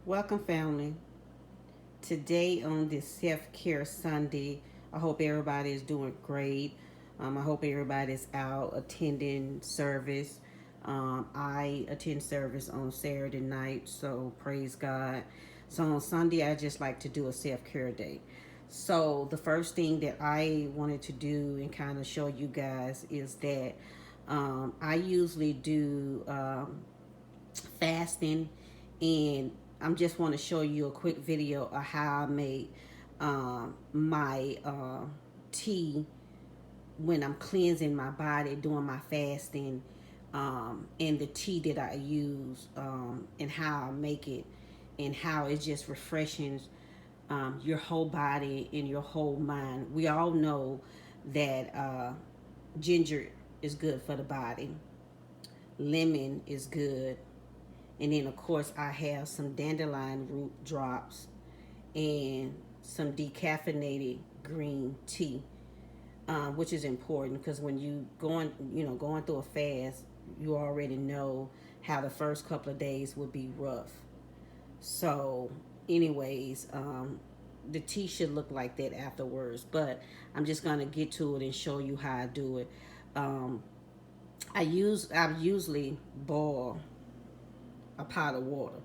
Welcome, family. Today on this self-care Sunday, I hope everybody is doing great. I hope everybody's out attending service. I attend service on Saturday night, so praise God. So on Sunday, I just like to do a self-care day. So the first thing that I wanted to do and kind of show you guys is that I usually do fasting, and I'm just want to show you a quick video of how I make my tea when I'm cleansing my body during my fasting, and the tea that I use, and how I make it, and how it just refreshes your whole body and your whole mind. We all know that ginger is good for the body, lemon is good, and then, of course, I have some dandelion root drops and some decaffeinated green tea, which is important because when going through a fast, you already know how the first couple of days would be rough. So, anyways, the tea should look like that afterwards. But I'm just gonna get to it and show you how I do it. Um, I usually boil a pot of water,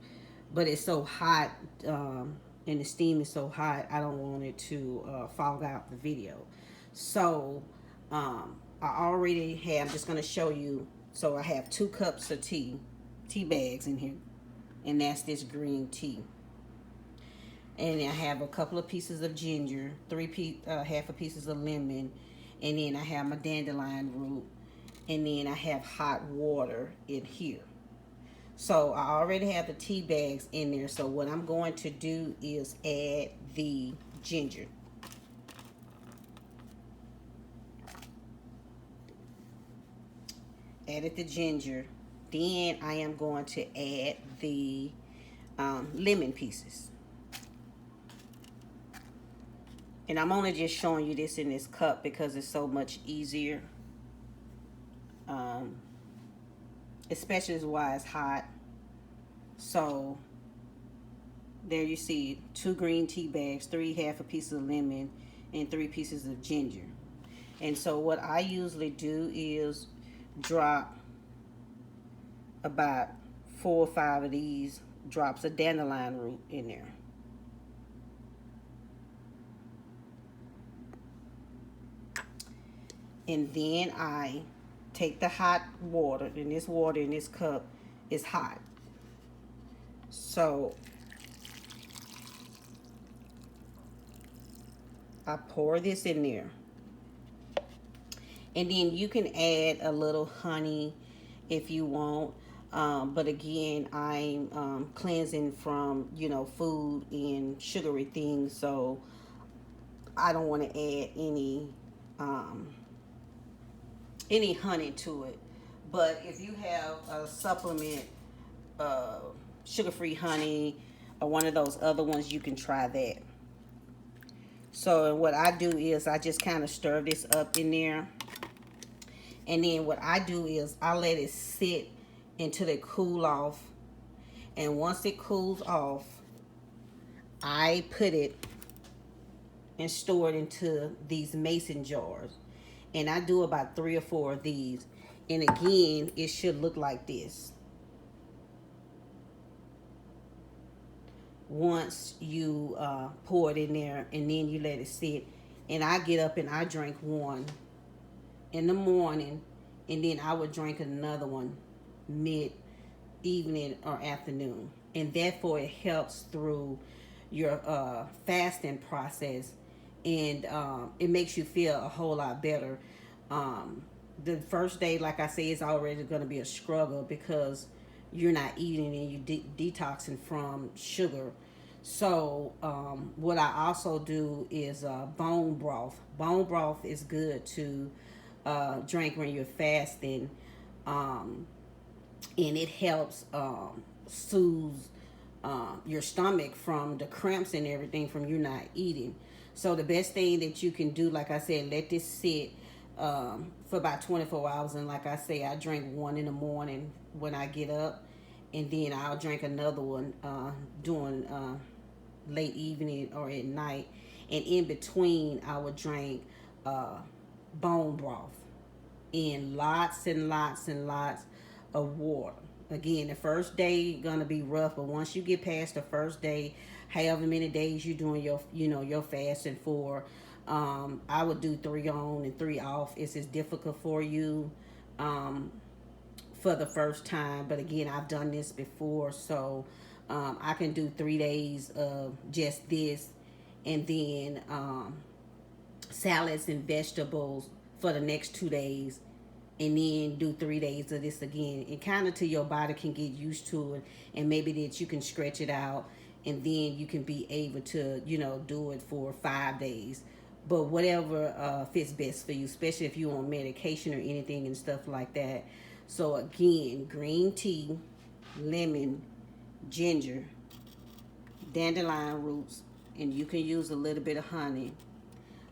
but it's so hot, and the steam is so hot, I don't want it to fog out the video. So I already have, I'm just going to show you. So I have 2 cups of tea bags in here, and that's this green tea. And I have a couple of pieces of ginger, half a pieces of lemon, and then I have my dandelion root, and then I have hot water in here. So I already have the tea bags in there. So what I'm going to do is add the ginger. Added the ginger. Then I am going to add the lemon pieces. And I'm only just showing you this in this cup because it's so much easier. Um, Especially why it's hot. So there you see 2 green tea bags, 3 half a piece of lemon, and 3 pieces of ginger. And so what I usually do is drop about 4 or 5 of these drops of dandelion root in there. And then I take the hot water, and this water in this cup is hot. So I pour this in there. And then you can add a little honey if you want. But again, I'm cleansing from, food and sugary things. So I don't want to add any honey to it. But if you have a supplement, uh, sugar-free honey, or one of those other ones, you can try that. So what I do is I just kind of stir this up in there. And then what I do is I let it sit until it cool off. And once it cools off, I put it and store it into these mason jars. And I do about 3 or 4 of these. And again, it should look like this. Once you pour it in there, and then you let it sit. And I get up and I drink one in the morning, and then I would drink another one mid evening or afternoon. And therefore it helps through your fasting process, and it makes you feel a whole lot better. The first day, like I say, is already going to be a struggle because you're not eating and you're detoxing from sugar. So what I also do is bone broth. Bone broth is good to drink when you're fasting, and it helps soothe your stomach from the cramps and everything from you not eating. So the best thing that you can do, like I said, let this sit for about 24 hours. And like I say, I drink one in the morning when I get up, and then I'll drink another one during late evening or at night. And in between, I would drink bone broth in lots and lots and lots of water. Again, the first day gonna be rough, but once you get past the first day, however many days you're doing your fasting for, I would do 3 on and 3 off. It's as difficult for you for the first time, but again, I've done this before, so I can do 3 days of just this, and then salads and vegetables for the next 2 days, and then do 3 days of this again, and kind of till your body can get used to it, and maybe that you can stretch it out, and then you can be able to do it for 5 days. But whatever fits best for you, especially if you're on medication or anything and stuff like that. So again, green tea, lemon, ginger, dandelion roots, and you can use a little bit of honey.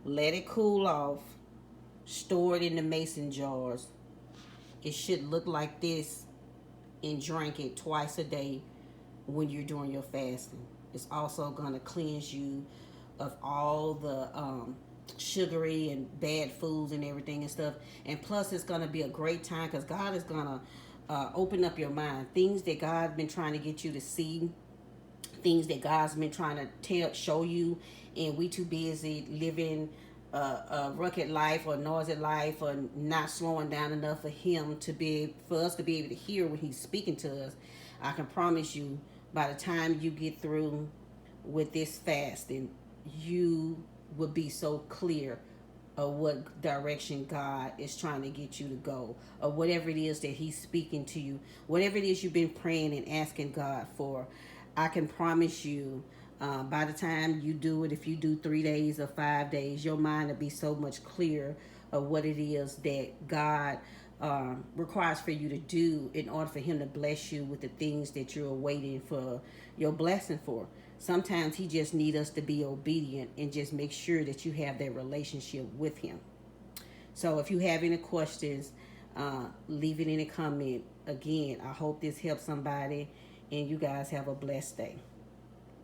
Let it cool off. Store it in the mason jars. It should look like this, and drink it twice a day when you're doing your fasting. It's also going to cleanse you of all the sugary and bad foods and everything and stuff. And plus, it's going to be a great time because God is going to open up your mind. Things that God's been trying to get you to see, things that God's been trying to show you, and we too busy living a rugged life or noisy life, or not slowing down enough for for us to be able to hear when He's speaking to us. I can promise you, by the time you get through with this fasting, you will be so clear of what direction God is trying to get you to go, or whatever it is that He's speaking to you, whatever it is you've been praying and asking God for. I can promise you, by the time you do it, if you do 3 days or 5 days, your mind will be so much clearer of what it is that God requires for you to do in order for Him to bless you with the things that you're waiting for your blessing for. Sometimes He just needs us to be obedient and just make sure that you have that relationship with Him. So if you have any questions, leave it in a comment. Again, I hope this helps somebody, and you guys have a blessed day.